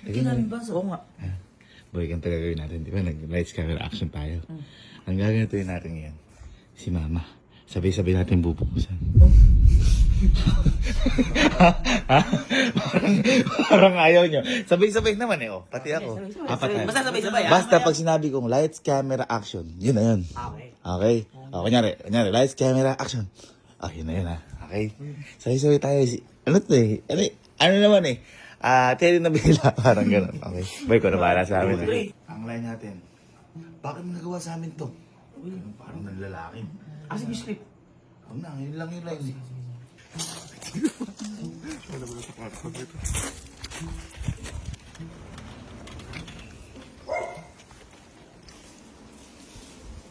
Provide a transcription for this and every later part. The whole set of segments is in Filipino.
Hindi namin basa. Oo nga. Boy, ganito gagawin natin. Di ba? Nag-lights camera action tayo. Ang gagawin natin ngayon, si Mama. Sabay-sabay natin bubukusan. parang ayaw nyo. Sabay-sabay naman eh. Oh. Pati ako. Apat na. Basta sabay-sabay. Basta pag sinabi kong lights, camera, action. Yun na yun. Okay. Okay? O, kunyari, lights, camera, action. Ah, yun na yun ha. Okay? Sabay-sabay tayo. Ano to eh? Ano naman eh? Telenovela. Parang gano'n. Okay? Boy, ko na bahala sa amin eh. Ang line natin. Bakit mo nagawa sa amin to? Parang nanlalaki. Sige, script. Huwag na, yun lang yung line.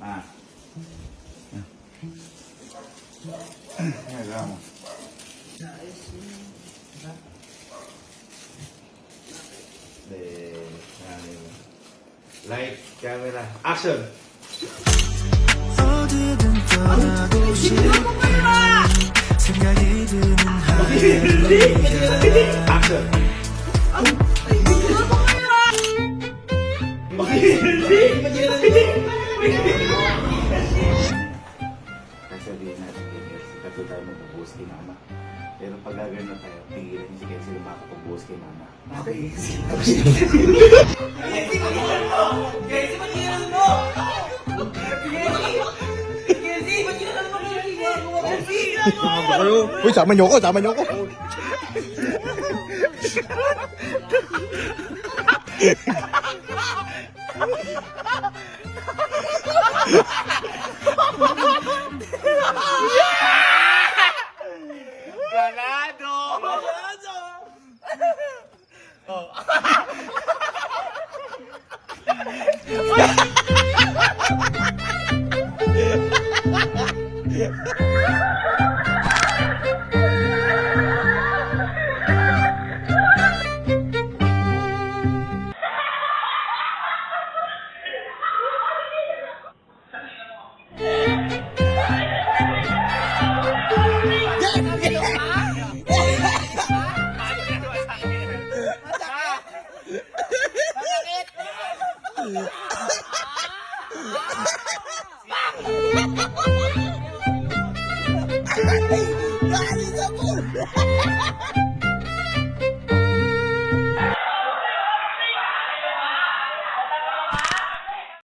Ah. Ginagawa mo. Light, camera, action! 어디든 떠나고 싶어 생각이 드는 Action! Sasabihin natin kay Nelsie, kato tayo magbubuhos kay Mama. Pero pag gagawin na tayo, pigilan niyo si Kenzie na makapagbuhos kay Mama. Okay? Uy, sama niyo ako, sama niyo ako. Ganado!